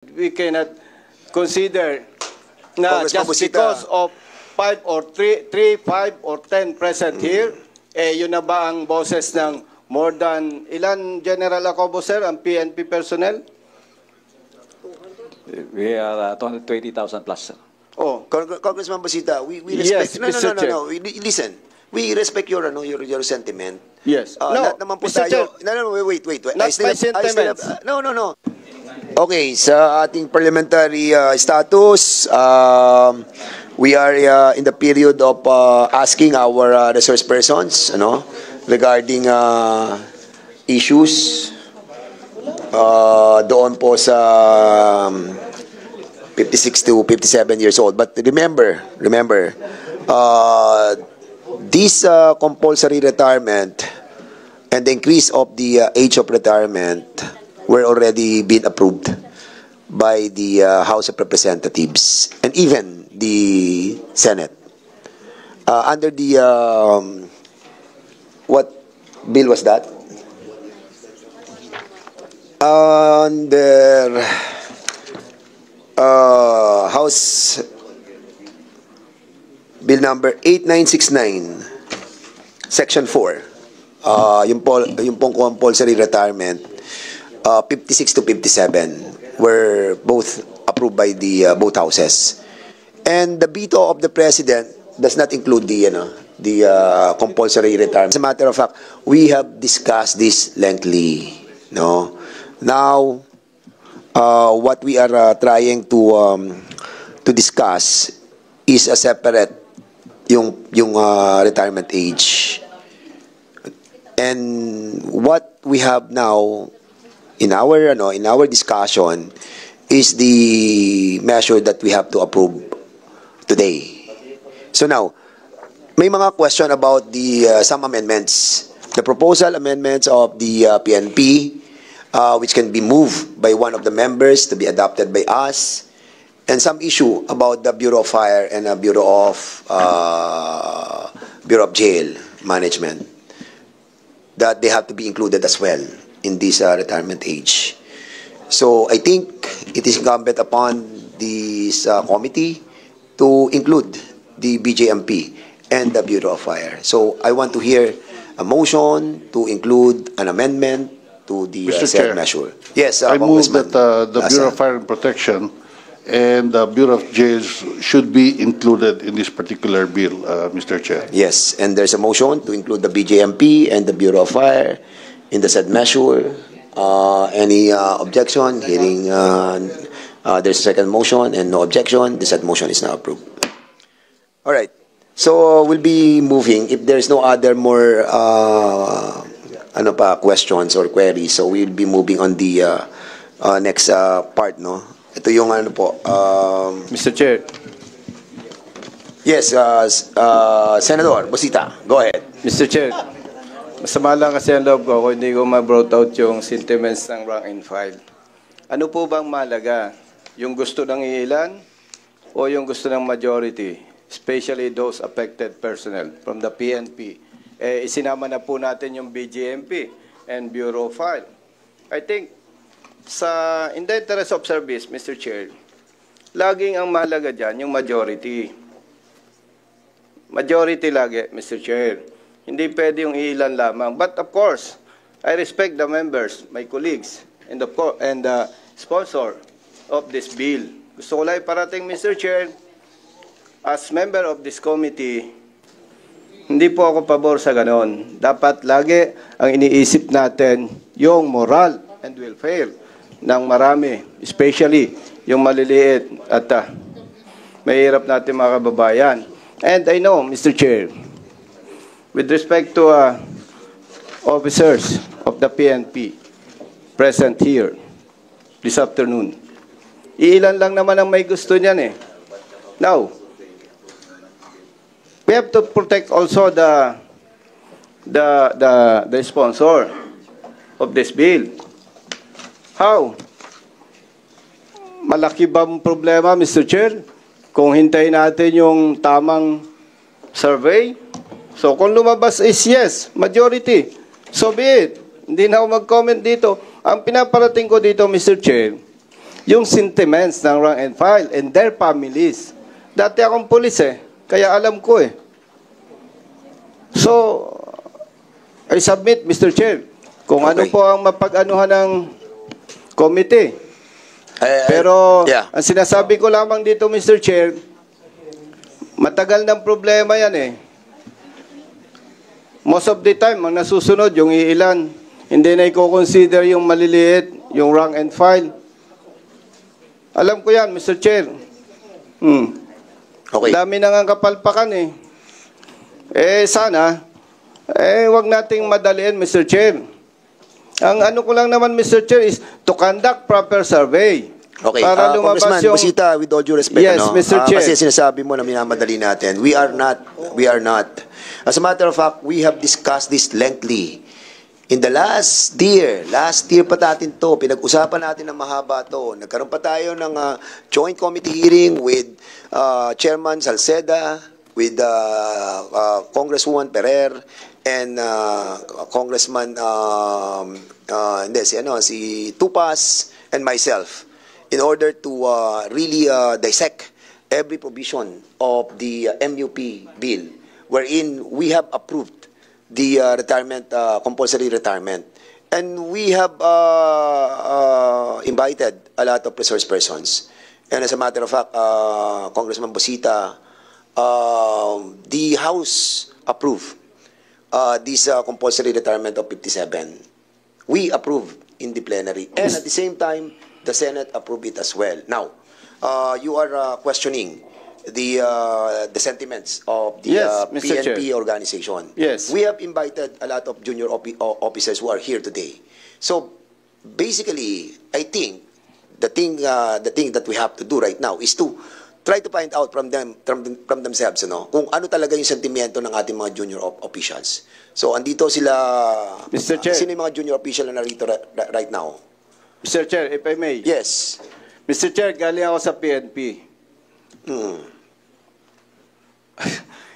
we cannot consider na Congressman just Busita. because of 5 or 3, 5 or 10 present here, yun na ba ang boses ng more than, ilan General Acobo, sir, ang PNP personnel? We are 220,000 plus, sir. Oh, Congressman Busita, we Yes, respect. Mr. Chair. No. Listen, we respect your sentiment. yes. Lahat naman po Mr. Chair, tayo. No, wait. Not my sentiments. No. Okay, sa ating parliamentary status, we are in the period of asking our resource persons, regarding issues doon po sa 56 to 57 years old. But remember, this compulsory retirement and the increase of the age of retirement were already been approved by the House of Representatives and even the Senate. Under the, what bill was that? Under House Bill number 8969, Section 4, yung pong compulsory retirement, 56 to 57 were both approved by the both houses. And the veto of the President does not include the compulsory retirement. As a matter of fact, we have discussed this lengthily. Now, what we are trying to discuss is a separate yung retirement age. And what we have now in our discussion is the measure that we have to approve today. So now, may mga question about the some amendments. The proposal amendments of the PNP, which can be moved by one of the members to be adopted by us, and some issue about the Bureau of Fire and the Bureau of Jail Management, that they have to be included as well in this retirement age. So I think it is incumbent upon this committee to include the BJMP and the Bureau of Fire. So I want to hear a motion to include an amendment to the said measure. Yes, I move Congressman that the Bureau of Lasa. Fire and Protection and the Bureau of Jails should be included in this particular bill, Mr. Chair. Yes, and there's a motion to include the BJMP and the Bureau of Fire in the said measure. Any objection? Hearing there's a second motion and no objection. The said motion is now approved. All right. So we'll be moving. If there's no other more questions or queries, so we'll be moving on the next part, no? Ito yung Mr. Chair. Yes, Senator Busita, go ahead. Mr. Chair, masama lang kasi ang loob ko kung hindi ko ma-brought out yung sentiments ng rank and file. Ano po bang malaga? Yung gusto ng ilan o yung gusto ng majority? Especially those affected personnel from the PNP. Isinama na po natin yung BGMP and Bureau of Fire. I think, in the interest of service, Mr. Chair, laging ang mahalaga dyan yung majority. Majority lagi, Mr. Chair. Hindi pwede yung ilan lamang. But of course, I respect the members, my colleagues, and the sponsor of this bill. Gusto ko lang iparating, Mr. Chair, as member of this committee, hindi po ako pabor sa ganon. Dapat lagi ang iniisip natin yung moral and welfare ng marami, especially yung maliliit at mahirap natin mga kababayan. And I know, Mr. Chair, with respect to officers of the PNP present here this afternoon, ilan lang naman ang may gusto niyan eh. Now, we have to protect also the sponsor of this bill. How? Malaki ba ang problema, Mr. Chair? Kung hintayin natin yung tamang survey? So, kung lumabas is yes, majority, so be it. Hindi na ako mag-comment dito. Ang pinaparating ko dito, Mr. Chair, yung sentiments ng rank and file and their families. Dati akong pulis kaya alam ko So, I submit, Mr. Chair, kung ano Okay. po ang mapag-anuhan ng committee. Pero, yeah. ang sinasabi ko lamang dito, Mr. Chair, matagal ng problema yan Most of the time, ang nasusunod, yung iilan, hindi na i-consider yung maliliit, yung rank and file. Alam ko yan, Mr. Chair. Okay. Dami na nga kapalpakan sana, wag nating madaliin, Mr. Chair. Ang ano ko lang naman, Mr. Chair, is to conduct proper survey. Okay, Para lumabas Congressman yung... Busita, with all due respect, Yes, Mr. Chair. Kasi sinasabi mo na minamadali natin. We are not. As a matter of fact, we have discussed this lengthily. In the last year pa natin to, pinag-usapan natin ng mahaba to. Nagkaroon pa tayo ng joint committee hearing with Chairman Salceda, with Congresswoman Perer, and Congressman si Tupas and myself, in order to really dissect every provision of the MUP bill, wherein we have approved the compulsory retirement. And we have invited a lot of resource persons. And as a matter of fact, Congressman Busita, the House approved this compulsory retirement of 57. We approved in the plenary. And at the same time, the Senate approved it as well. Now, you are questioning the sentiments of the Yes, Mr. PNP Chair. organization. Yes. We have invited a lot of junior officers who are here today. So basically, I think the thing that we have to do right now is to try to find out from themselves, kung ano talaga yung sentimiento ng ating mga junior officials. So andito sila. Mr. Chair. Sino yung mga junior official na narito right now? Mr. Chair, if I may. Yes. Mr. Chair, galing ako sa PNP.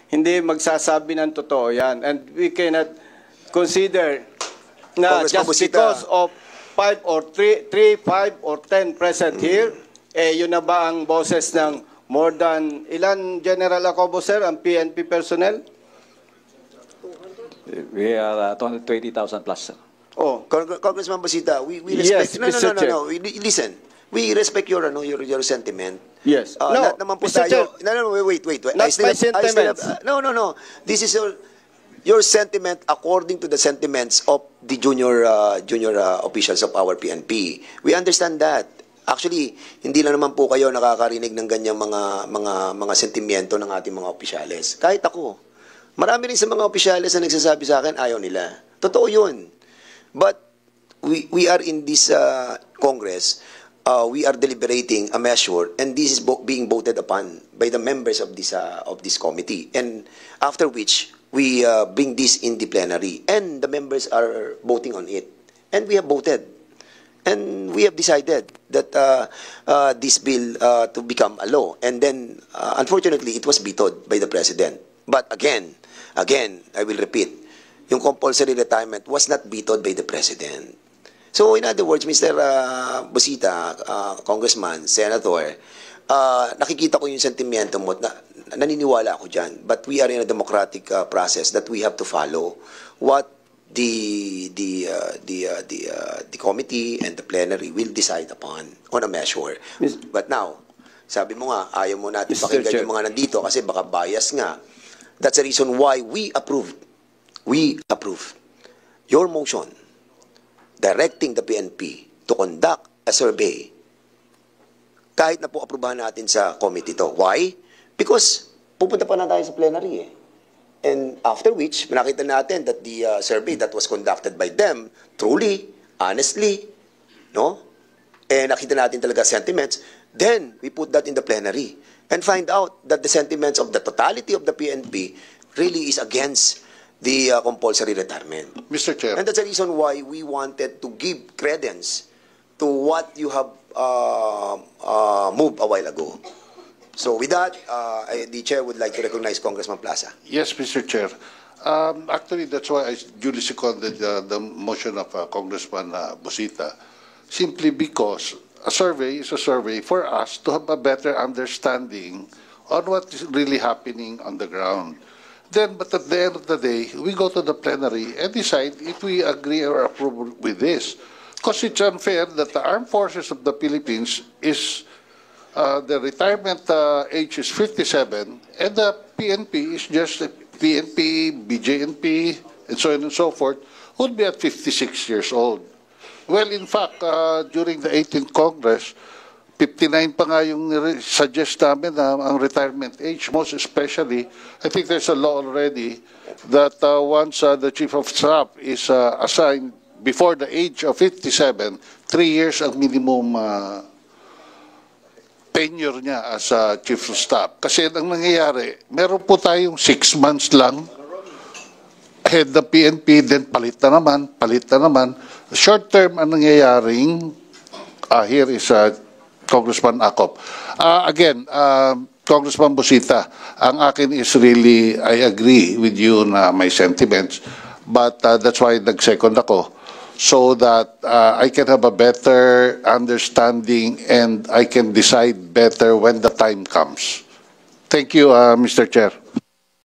Hindi magsasabi ng totoo yan. And we cannot consider na Congressman just Busita. because of 5 or 3, 5 or 10 present here, yun na ba ang boses ng more than, ilan General Acobo, sir, ang PNP personnel? We are 220,000 plus, sir. Oh, Congressman Busita, we Yes, respect. Mr. Chair. Listen. We respect your sentiment. yes. Lahat naman po Mr. tayo. Chair, No, wait. Not my sentiments. No. This is your sentiment according to the sentiments of the junior officials of our PNP. We understand that. Actually, hindi lang naman po kayo nakakarinig ng ganyang mga sentimiento ng ating mga opisyales. Kahit ako. Marami rin sa mga opisyales na nagsasabi sa akin, ayaw nila. Totoo yun. But we are in this Congress. We are deliberating a measure, and this is being voted upon by the members of this committee. And after which, we bring this in the plenary, and the members are voting on it. And we have voted. And we have decided that this bill to become a law. And then, unfortunately, it was vetoed by the President. But again, I will repeat, yung compulsory retirement was not vetoed by the President. So, in other words, Mr. Busita, Congressman, Senator, nakikita ko yung sentimiento mo, naniniwala ako dyan. But we are in a democratic process that we have to follow what the committee and the plenary will decide upon on a measure. But now, sabi mo nga, ayaw mo natin Mr. pakinggan Chair. yung mga nandito kasi baka bias nga. That's the reason why we approved your motion directing the PNP to conduct a survey kahit na po aprubahan natin sa committee to. Why? Because pupunta pa na tayo sa plenary And after which, nakita natin that the survey that was conducted by them, truly, honestly, and nakita natin talaga sentiments, then we put that in the plenary and find out that the sentiments of the totality of the PNP really is against the compulsory retirement. Mr. Chair. And that's the reason why we wanted to give credence to what you have moved a while ago. So with that, the Chair would like to recognize Congressman Plaza. Yes, Mr. Chair. Actually, that's why I duly seconded the motion of Congressman Busita, simply because a survey is a survey for us to have a better understanding on what is really happening on the ground. Then, but at the end of the day, we go to the plenary and decide if we agree or approve with this. Because it's unfair that the armed forces of the Philippines is, the retirement age is 57, and the PNP is just PNP, BJNP, and so on and so forth, would be at 56 years old. Well, in fact, during the 18th Congress, 59 pa nga yung suggest namin na ang retirement age. Most especially, I think there's a law already that once the Chief of Staff is assigned before the age of 57, 3 years ang minimum tenure niya as Chief of Staff. Kasi ang nangyayari, meron po tayong 6 months lang head ng PNP, then palit na naman. Short term ang nangyayaring, here is Congressman Acop. Again, Congressman Busita, ang akin is really, I agree with you na my sentiments, but that's why nag-second ako, so that I can have a better understanding and I can decide better when the time comes. Thank you, Mr. Chair.